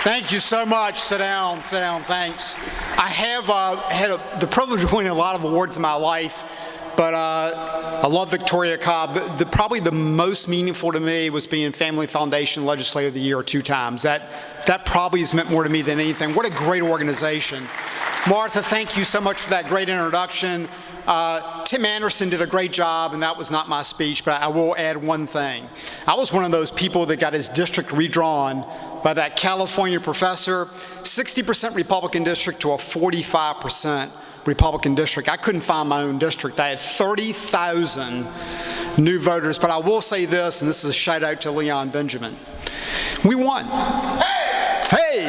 Thank you so much. Sit down, thanks. I have had the privilege of winning a lot of awards in my life, but I love Victoria Cobb. Probably the most meaningful to me was being Family Foundation Legislator of the Year 2 times. That probably has meant more to me than anything. What a great organization. Martha, thank you so much for that great introduction. Tim Anderson did a great job, and that was not my speech, but I will add one thing. I was one of those people that got his district redrawn by that California professor, 60% Republican district to a 45% Republican district. I couldn't find my own district. I had 30,000 new voters, but I will say this, and this is a shout out to Leon Benjamin. We won. Hey!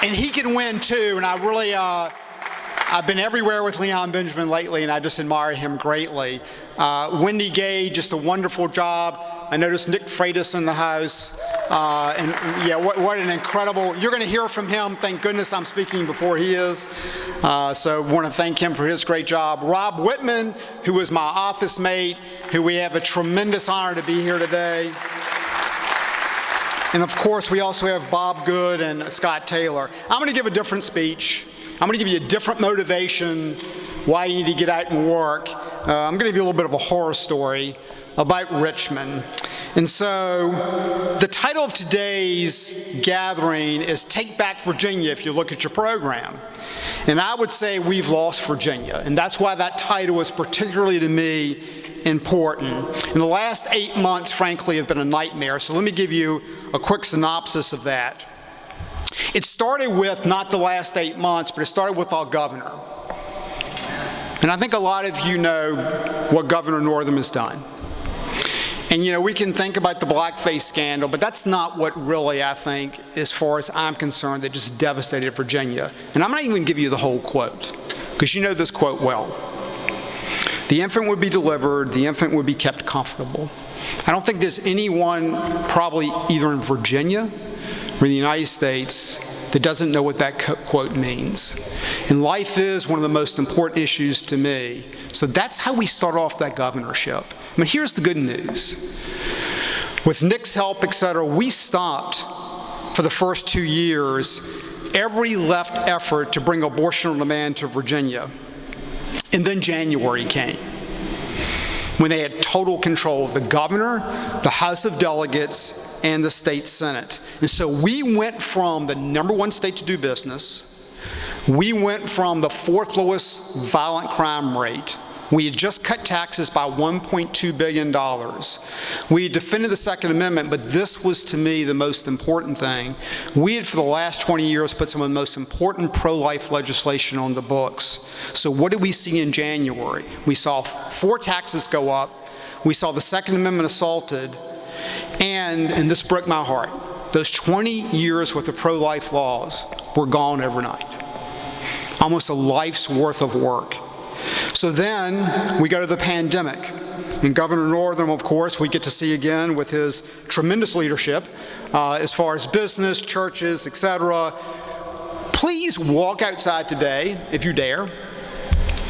And he can win too, and I really, I've been everywhere with Leon Benjamin lately, and I just admire him greatly. Wendy Gay, just a wonderful job. I noticed Nick Freitas in the house. And yeah, what an incredible, you're going to hear from him. Thank goodness I'm speaking before he is. So I want to thank him for his great job. Rob Whitman, who was my office mate, who we have a tremendous honor to be here today. And of course, we also have Bob Good and Scott Taylor. I'm going to give a different speech. I'm going to give you a different motivation why you need to get out and work. I'm going to give you a little bit of a horror story about Richmond. And so the title of today's gathering is Take Back Virginia if you look at your program. And I would say we've lost Virginia. And that's why that title is particularly to me important. In the last 8 months, frankly, have been a nightmare. So let me give you a quick synopsis of that. It started with not the last 8 months, but it started with our governor. And I think a lot of you know what Governor Northam has done. And you know, we can think about the blackface scandal, but that's not what really, I think, as far as I'm concerned, that just devastated Virginia. And I'm not even going to give you the whole quote, because you know this quote well. The infant would be delivered, the infant would be kept comfortable. I don't think there's anyone, probably either in Virginia or in the United States, that doesn't know what that quote means. And life is one of the most important issues to me. So that's how we start off that governorship. I mean, here's the good news. With Nick's help, et cetera, we stopped for the first 2 years every left effort to bring abortion on demand to Virginia. And then January came, when they had total control of the governor, the House of Delegates, and the state Senate. And so we went from the #1 state to do business. We went from the 4th lowest violent crime rate. We had just cut taxes by $1.2 billion. We had defended the Second Amendment, but this was, to me, the most important thing. We had, for the last 20 years, put some of the most important pro-life legislation on the books. So what did we see in January? We saw 4 taxes go up. We saw the Second Amendment assaulted. And this broke my heart, those 20 years worth of pro-life laws were gone overnight. Almost a life's worth of work. So then we go to the pandemic. And Governor Northam, of course, we get to see again with his tremendous leadership as far as business, churches, etc. Please walk outside today, if you dare.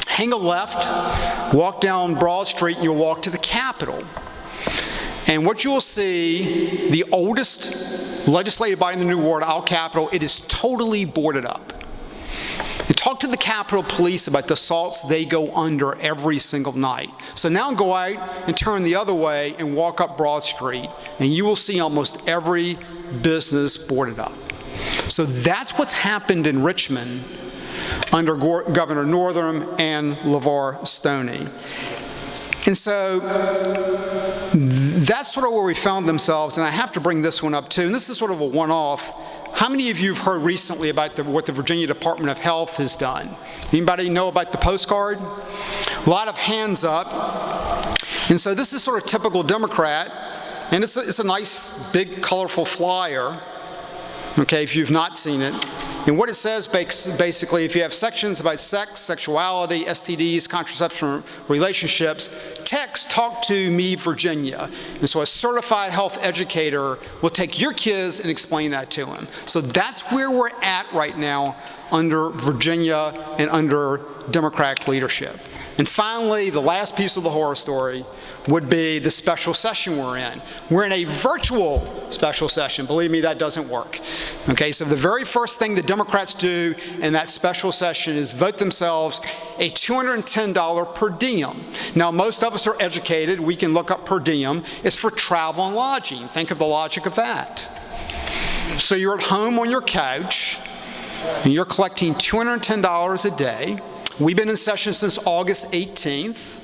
Hang a left, walk down Broad Street, and you'll walk to the Capitol. And what you'll see, the oldest legislative body in the New World, our Capitol, it is totally boarded up. And talk to the Capitol Police about the assaults they go under every single night. So now go out and turn the other way and walk up Broad Street, and you will see almost every business boarded up. So that's what's happened in Richmond under Governor Northam and LeVar Stoney. And so that's sort of where we found themselves, and I have to bring this one up too, and this is sort of a one-off. How many of you have heard recently about what the Virginia Department of Health has done? Anybody know about the postcard? A lot of hands up. And so this is sort of typical Democrat, and it's a nice, big, colorful flyer, okay, if you've not seen it. And what it says basically, if you have sections about sex, sexuality, STDs, contraception, relationships, text Talk to Me Virginia. And so a certified health educator will take your kids and explain that to them. So that's where we're at right now under Virginia and under Democratic leadership. And finally, the last piece of the horror story would be the special session we're in. We're in a virtual special session. Believe me, that doesn't work. Okay, so the very first thing the Democrats do in that special session is vote themselves a $210 per diem. Now, most of us are educated. We can look up per diem. It's for travel and lodging. Think of the logic of that. So you're at home on your couch, and you're collecting $210 a day. We've been in session since August 18th.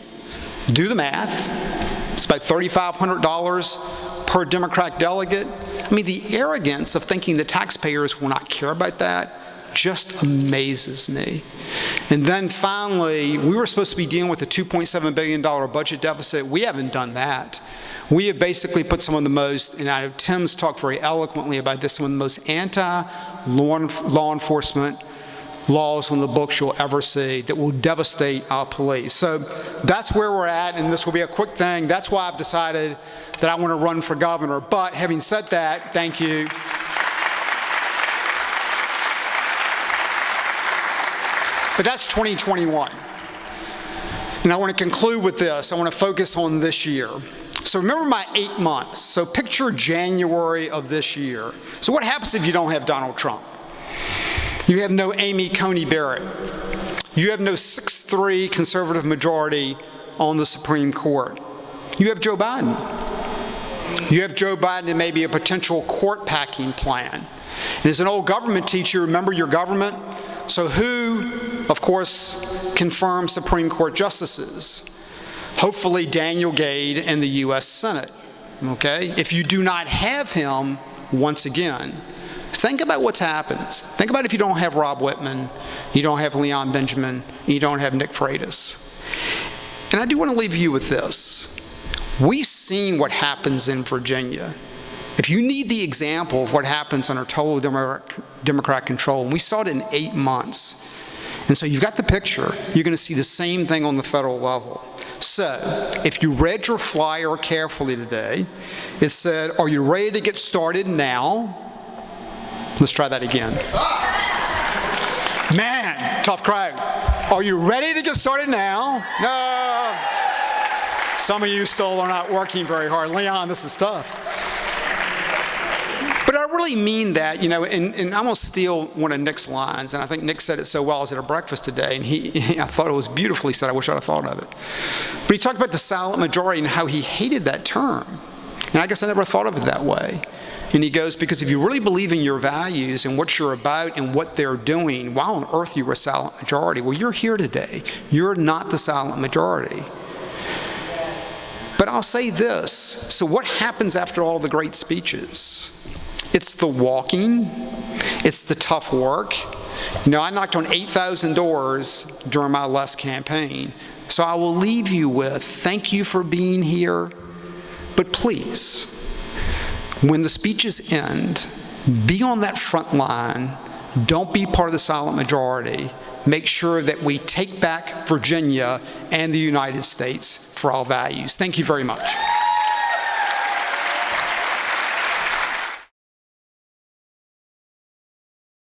Do the math. It's about $3,500 per Democrat delegate. I mean, the arrogance of thinking the taxpayers will not care about that just amazes me. And then finally, we were supposed to be dealing with a $2.7 billion budget deficit. We haven't done that. We have basically put some of the most, and I know Tim's talked very eloquently about this, some of the most anti-law enforcement laws on the books you'll ever see that will devastate our police. So that's where we're at, and this will be a quick thing. That's why I've decided that I want to run for governor. But having said that, thank you. But that's 2021. And I want to conclude with this. I want to focus on this year. So remember my 8 months. So picture January of this year. So what happens if you don't have Donald Trump? You have no Amy Coney Barrett. You have no 6-3 conservative majority on the Supreme Court. You have Joe Biden. You have Joe Biden and maybe a potential court packing plan. And as an old government teacher, remember your government? So who, of course, confirms Supreme Court justices? Hopefully Daniel Gade in the U.S. Senate. Okay? If you do not have him, once again, think about what's happens. Think about if you don't have Rob Whitman, you don't have Leon Benjamin, you don't have Nick Freitas. And I do want to leave you with this. We've seen what happens in Virginia. If you need the example of what happens under total Democrat control, and we saw it in 8 months. And so you've got the picture. You're going to see the same thing on the federal level. So if you read your flyer carefully today, it said, are you ready to get started now? Let's try that again. Man, tough crowd. Are you ready to get started now? No. Some of you still are not working very hard. Leon, this is tough. But I really mean that, you know, and I'm going to steal one of Nick's lines, and I think Nick said it so well. I was at a breakfast today, and I thought it was beautifully said. I wish I'd have thought of it. But he talked about the silent majority and how he hated that term. And I guess I never thought of it that way. And he goes, because if you really believe in your values and what you're about and what they're doing, why on earth you were a silent majority? Well, you're here today. You're not the silent majority. But I'll say this. So what happens after all the great speeches? It's the walking. It's the tough work. You know, I knocked on 8,000 doors during my last campaign. So I will leave you with, thank you for being here. But please, when the speeches end, be on that front line. Don't be part of the silent majority. Make sure that we take back Virginia and the United States for our values. Thank you very much.